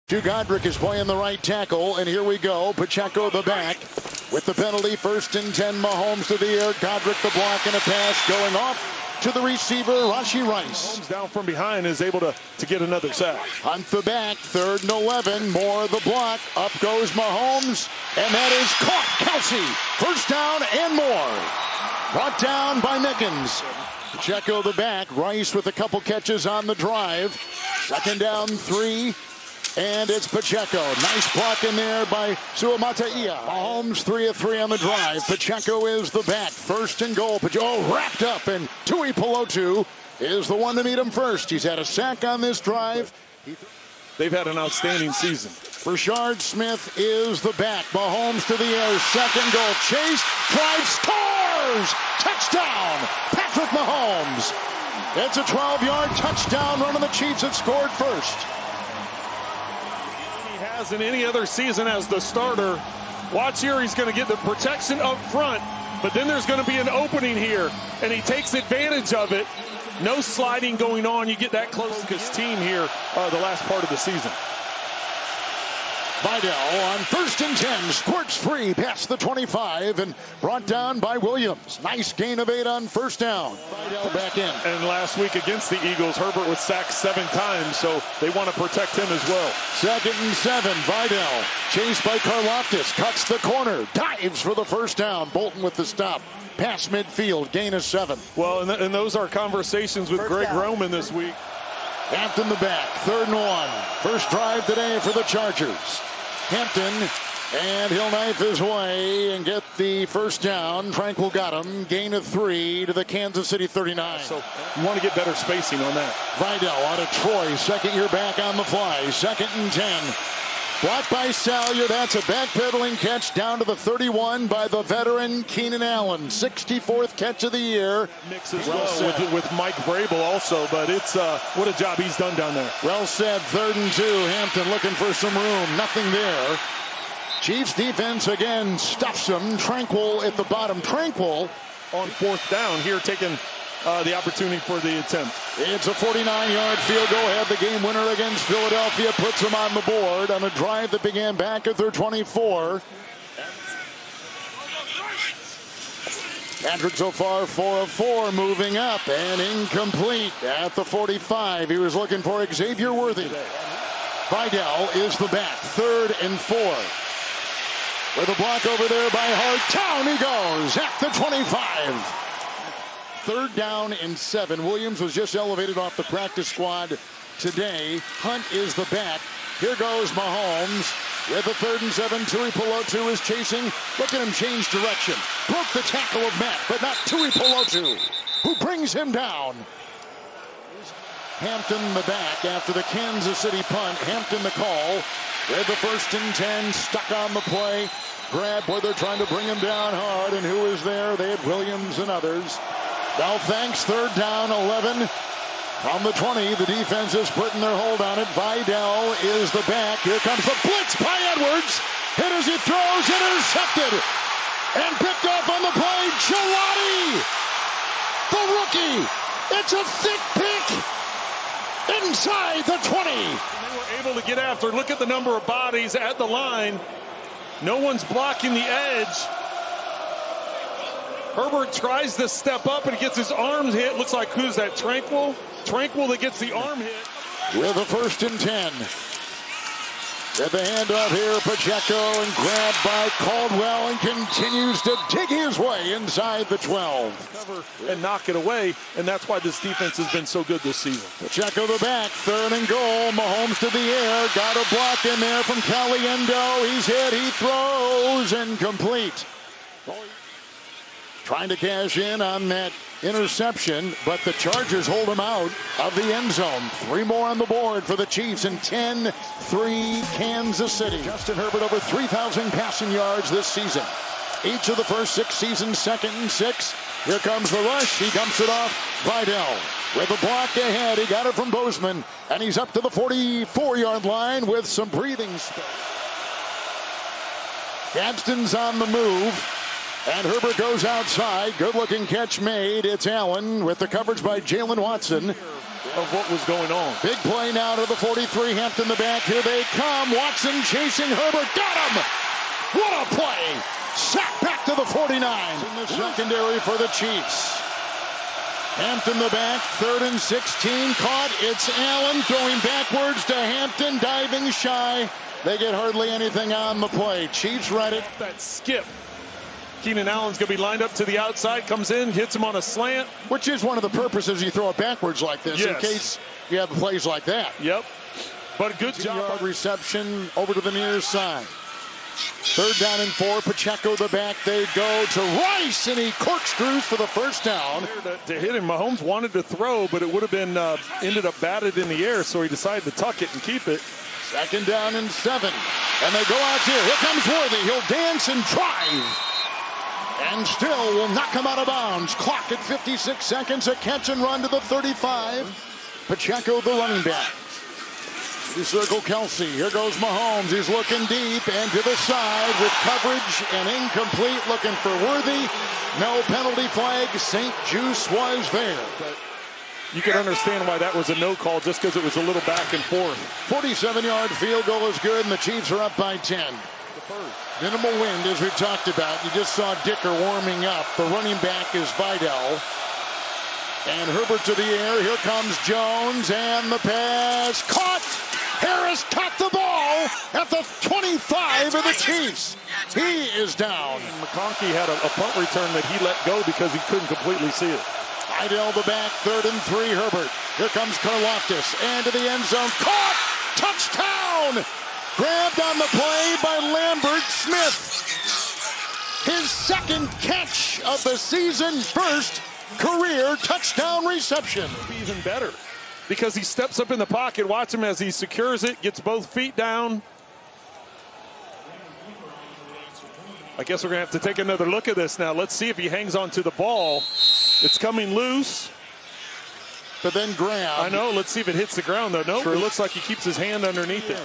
Godric is playing the right tackle, and here we go. Pacheco the back with the penalty. 1st and 10. Mahomes to the air. Godric the block and a pass going off to the receiver, Rashee Rice. Mahomes down from behind is able to get another sack. Hunt the back. 3rd and 11. More the block. Up goes Mahomes, and that is caught. Kelsey. 1st down and more. Brought down by Mickens. Pacheco the back. Rice with a couple catches on the drive. 2nd down 3. And it's Pacheco. Nice block in there by Suamataia. Mahomes 3 of 3 on the drive. Pacheco is the back. 1st and goal. Pacheco wrapped up, and Tui Pelotu is the one to meet him first. He's had a sack on this drive. They've had an outstanding season. Rashard Smith is the back. Mahomes to the air. 2nd goal. Chase drive, scores! Touchdown! Patrick Mahomes. It's a 12-yard touchdown run, and the Chiefs have scored first. As in any other season as the starter. Watch here, he's going to get the protection up front, but then there's going to be an opening here, and he takes advantage of it. No sliding going on. You get that close to his team here the last part of the season. Vidal on 1st and 10, squirts free past the 25 and brought down by Williams. Nice gain of 8 on 1st down. Vidal back in. And last week against the Eagles, Herbert was sacked 7 times, so they want to protect him as well. 2nd and 7, Vidal chased by Karlaftis, cuts the corner, dives for the 1st down. Bolton with the stop. Pass midfield, gain of 7. Well, and those are conversations with Greg Roman this week. Hampton the back, 3rd and 1. First drive today for the Chargers. Hampton, and he'll knife his way and get the 1st down. Tranquil got him. Gain of 3 to the Kansas City 39. So you want to get better spacing on that. Vidal out of Troy, 2nd year back on the fly. 2nd and 10. Blocked by Salyer. That's a backpedaling catch down to the 31 by the veteran Keenan Allen. 64th catch of the year. Mix as well with Mike Vrabel also, but it's what a job he's done down there. Well said. 3rd and 2. Hampton looking for some room. Nothing there. Chiefs defense again stuffs him. Tranquil at the bottom. Tranquil on 4th down here, taking the opportunity for the attempt. It's a 49-yard field goal. Had the game winner against Philadelphia. Puts them on the board on a drive that began back at their 24. Patrick so far 4 of 4, moving up and incomplete at the 45. He was looking for Xavier Worthy. Vidal is the back. 3rd and 4. With a block over there by Hart. Down he goes at the 25. 3rd down and 7. Williams was just elevated off the practice squad today. Hunt is the back. Here goes Mahomes with a 3rd and 7. Tui Pelotu is chasing. Look at him change direction. Broke the tackle of Matt, but not Tui Pelotu, who brings him down. Hampton the back after the Kansas City punt. Hampton the call with the 1st and 10. Stuck on the play. Grab where they're trying to bring him down hard. And who is there? They had Williams and others. Now thanks. 3rd down 11. From the 20, the defense is putting their hold on it. Vidal is the back. Here comes the blitz by Edwards. Hit as he throws. Intercepted. And picked off on the play. Gelati, the rookie. It's a thick pick inside the 20. They were able to get after. Look at the number of bodies at the line. No one's blocking the edge. Herbert tries to step up and he gets his arms hit. Looks like, who's that, Tranquil? Tranquil that gets the arm hit. With a 1st and 10. At the handoff here, Pacheco, and grabbed by Caldwell, and continues to dig his way inside the 12. Cover and knock it away, and that's why this defense has been so good this season. Pacheco the back, 3rd and goal. Mahomes to the air, got a block in there from Caliendo. He's hit, he throws, incomplete. Trying to cash in on that interception, but the Chargers hold him out of the end zone. 3 more on the board for the Chiefs, and 10-3 Kansas City. Justin Herbert over 3,000 passing yards this season. Each of the first 6 seasons, 2nd and 6. Here comes the rush. He dumps it off. Vidal with a block ahead. He got it from Bozeman, and he's up to the 44-yard line with some breathing space. Gadsden's on the move. And Herbert goes outside. Good-looking catch made. It's Allen with the coverage by Jalen Watson. of what was going on. Big play now to the 43. Hampton the back. Here they come. Watson chasing Herbert. Got him! What a play! Sack back to the 49. In the secondary for the Chiefs. Hampton the back. 3rd and 16. Caught. It's Allen throwing backwards to Hampton. Diving shy. They get hardly anything on the play. Chiefs read it. That skip. Keenan Allen's going to be lined up to the outside, comes in, hits him on a slant. Which is one of the purposes you throw it backwards like this, yes, in case you have plays like that. Yep. But a good job. Reception over to the near side. 3rd down and 4. Pacheco the back. They go to Rice, and he corkscrews for the first down. To hit him, Mahomes wanted to throw, but it would have been ended up batted in the air, so he decided to tuck it and keep it. 2nd down and 7. And they go out here. Here comes Worthy. He'll dance and drive. And still will knock him out of bounds. Clock at 56 seconds. A catch and run to the 35. Pacheco, the running back. You circle Kelsey. Here goes Mahomes. He's looking deep and to the side with coverage and incomplete. Looking for Worthy. No penalty flag. St. Juice was there. You can understand why that was a no call, just because it was a little back and forth. 47-yard field goal is good, and the Chiefs are up by 10. Minimal wind, as we talked about. You just saw Dicker warming up. The running back is Vidal. And Herbert to the air. Here comes Jones, and the pass. Caught! Harris caught the ball at the 25 of the Chiefs. He is down. McConkey had a punt return that he let go because he couldn't completely see it. Vidal the back, 3rd and 3, Herbert. Here comes Karlaftis, and to the end zone. Caught! Touchdown! Grabbed on the play by Lambert Smith. His 2nd catch of the season, 1st career touchdown reception. Even better, because he steps up in the pocket. Watch him as he secures it, gets both feet down. I guess we're going to have to take another look at this now. Let's see if he hangs on to the ball. It's coming loose. But then grab. I know. Let's see if it hits the ground, though. Nope. It looks like he keeps his hand underneath it.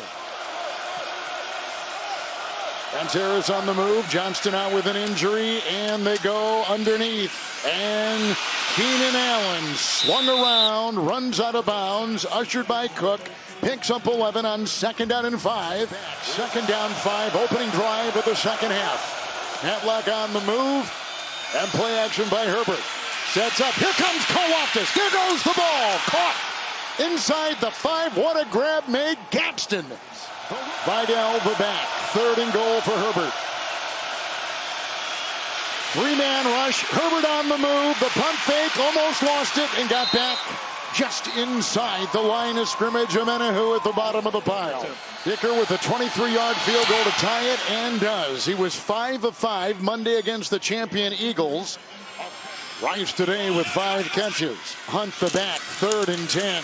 Antera's on the move. Johnston out with an injury, and they go underneath. And Keenan Allen swung around, runs out of bounds, ushered by Cook. Picks up 11 on 2nd down and 5. 2nd down 5, opening drive of the 2nd half. Matlock on the move, and play action by Herbert. Sets up. Here comes Karlaftis. There goes the ball. Caught inside the 5. What a grab made Gadsden. Vidal the back. 3rd and goal for Herbert. 3-man rush. Herbert on the move. The punt fake. Almost lost it and got back just inside the line of scrimmage. Amenahu at the bottom of the pile. Dicker with a 23-yard field goal to tie it, and does. He was 5 of 5 Monday against the champion Eagles. Rice today with 5 catches. Hunt the back, 3rd and 10.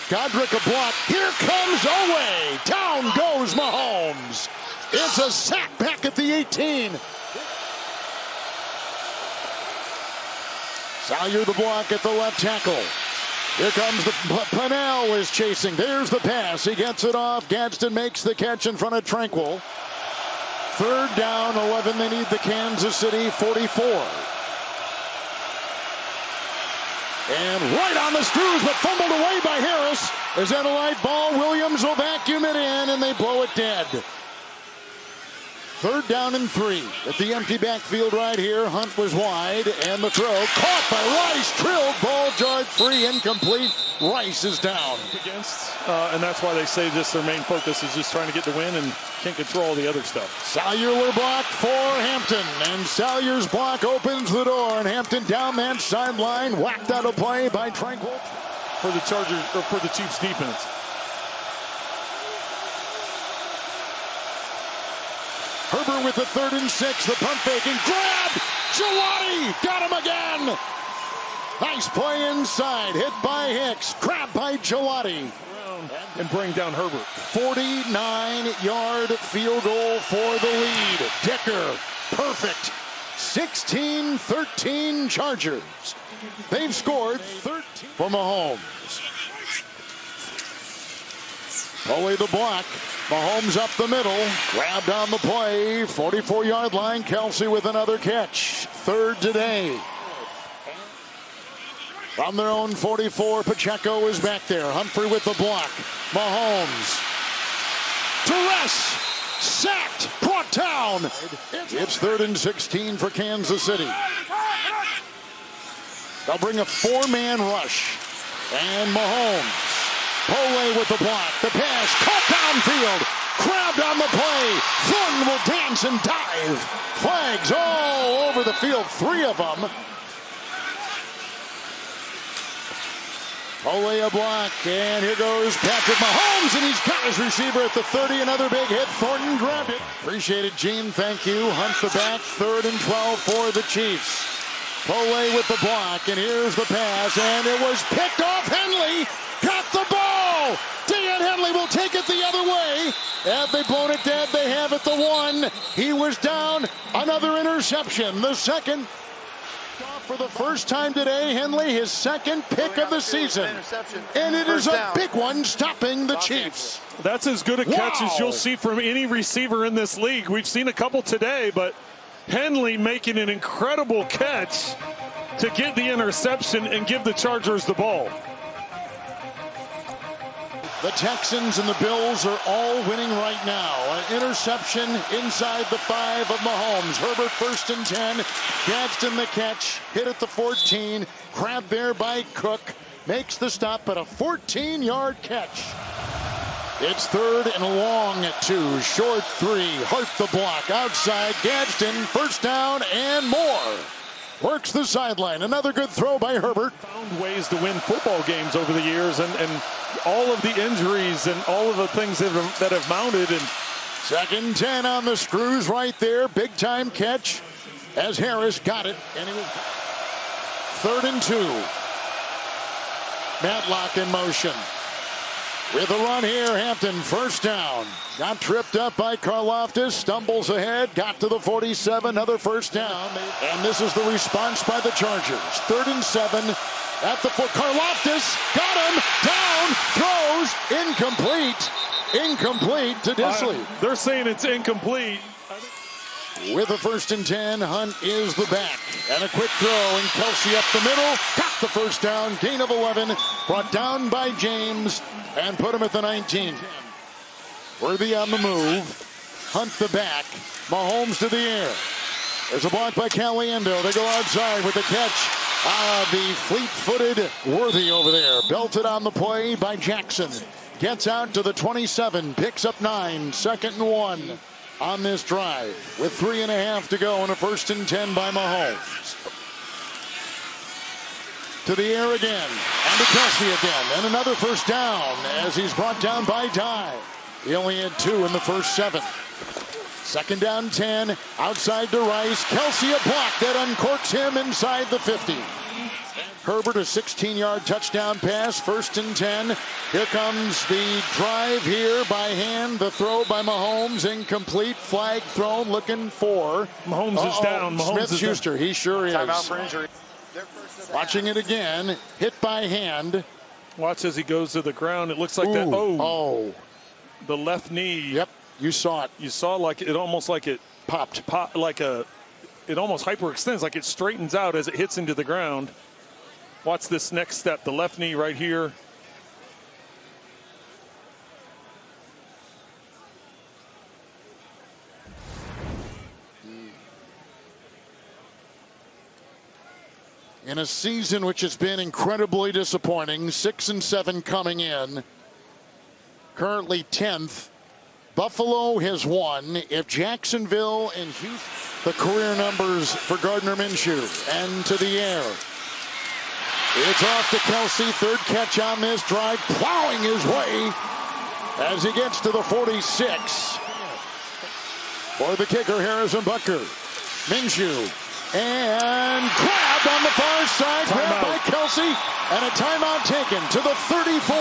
Godric a block. Here comes Owe. Down goes Mahomes. It's a sack back at the 18. Salyer the block at the left tackle. Here comes the Pennell is chasing. There's the pass. He gets it off. Gadsden makes the catch in front of Tranquil. 3rd down, 11. They need the Kansas City 44. And right on the screws, but fumbled away by Harris. Is that a light ball? Williams will vacuum it in, and they blow it dead. 3rd down and 3 at the empty backfield right here. Hunt was wide, and the throw caught by Rice. Drilled, ball jarred free, incomplete. Rice is down. And that's why they say this, their main focus is just trying to get the win and can't control the other stuff. Salyer block for Hampton, and Salyer's block opens the door, and Hampton down that sideline, whacked out of play by Tranquil for the Chargers, or for the Chiefs defense. Herbert with the 3rd and 6, the pump fake, and grab! Gelati got him again! Nice play inside, hit by Hicks, grabbed by Gelati. And bring down Herbert. 49-yard field goal for the lead. Dicker, perfect. 16-13 Chargers. They've scored 13 for Mahomes. Away the block. Mahomes up the middle. Grabbed on the play. 44-yard line. Kelsey with another catch. 3rd today. From their own 44, Pacheco is back there. Humphrey with the block. Mahomes. To rest. Sacked. Brought down. It's 3rd and 16 for Kansas City. They'll bring a 4-man rush. And Mahomes. Pole with the block. The pass. Caught downfield. Grabbed on the play. Thornton will dance and dive. Flags all over the field. 3 of them. Pole a block. And here goes Patrick Mahomes. And he's got his receiver at the 30. Another big hit. Thornton grabbed it. Appreciate it, Gene. Thank you. Hunt the back. 3rd and 12 for the Chiefs. Pole with the block. And here's the pass. And it was picked off. Henley got the ball. Henley will take it the other way. Have they blown it dead? They have it the 1. He was down. Another interception. The second. For the first time today, Henley, his 2nd pick of the season. And it is a big one, stopping the Chiefs. That's as good a catch as you'll see from any receiver in this league. We've seen a couple today, but Henley making an incredible catch to get the interception and give the Chargers the ball. The Texans and the Bills are all winning right now. An interception inside the 5 of Mahomes. Herbert 1st and 10. Gadsden the catch. Hit at the 14. Grabbed there by Cook. Makes the stop at a 14-yard catch. It's 3rd and long at 2. Short 3. Hart the block. Outside Gadsden. 1st down and more. Works the sideline. Another good throw by Herbert. Found ways to win football games over the years, and all of the injuries and all of the things that have mounted. And 2nd and 10 on the screws right there. Big time catch as Harris got it. And it was 3rd and 2. Matlock in motion. With a run here, Hampton 1st down. Got tripped up by Karlaftis, stumbles ahead, got to the 47, another 1st down. And this is the response by the Chargers. 3rd and 7 at the 4. Karlaftis got him, down, throws, incomplete. Incomplete to Disley. They're saying it's incomplete. With a 1st and 10, Hunt is the back. And a quick throw, and Kelsey up the middle. Got the 1st down, gain of 11. Brought down by James, and put him at the 19. Worthy on the move. Hunt the back. Mahomes to the air. There's a block by Caliendo. They go outside with the catch. The fleet-footed Worthy over there. Belted on the play by Jackson. Gets out to the 27. Picks up 9. 2nd and 1. On this drive with 3.5 to go and a 1st and 10 by Mahomes. To the air again and to Kelsey again and another 1st down as he's brought down by Ty. He only had 2 in the first 7. 2nd down 10 outside to Rice. Kelsey a block that uncorks him inside the 50. Herbert a 16-yard touchdown pass. 1st and 10. Here comes the drive here by hand. The throw by Mahomes incomplete. Flag thrown. Looking for Mahomes is down. Mahomes Smith-Schuster. He sure is. Timeout for injury. Watching it again. Hit by hand. Watch as he goes to the ground. It looks like that. Oh, the left knee. Yep, you saw it. You saw like it almost like it popped. It almost hyperextends, like it straightens out as it hits into the ground. Watch this next step, the left knee right here. In a season which has been incredibly disappointing, 6 and 7 coming in. Currently 10th. Buffalo has won. If Jacksonville and Houston, the career numbers for Gardner Minshew. And to the air. It's off to Kelsey. 3rd catch on this drive. Plowing his way as he gets to the 46. For the kicker, Harrison Butker. Minshew. And grabbed on the far side. Grabbed by Kelsey. And a timeout taken to the 34.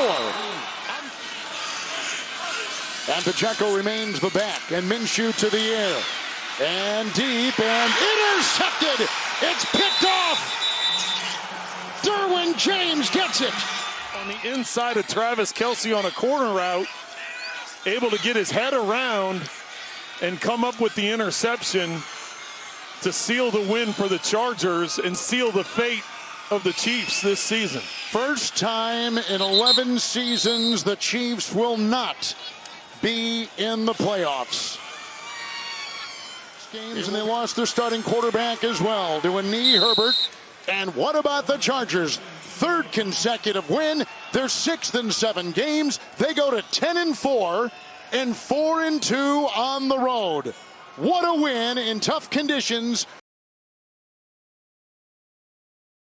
And Pacheco remains the back. And Minshew to the air. And deep. And intercepted. It's picked off. Derwin James gets it. On the inside of Travis Kelsey on a corner route. Able to get his head around and come up with the interception to seal the win for the Chargers and seal the fate of the Chiefs this season. First time in 11 seasons the Chiefs will not be in the playoffs. Games and they lost their starting quarterback as well to a knee, Herbert. And what about the Chargers? Third consecutive win. They're 6th in 7 games. They go to 10-4 and 4-2 on the road. What a win in tough conditions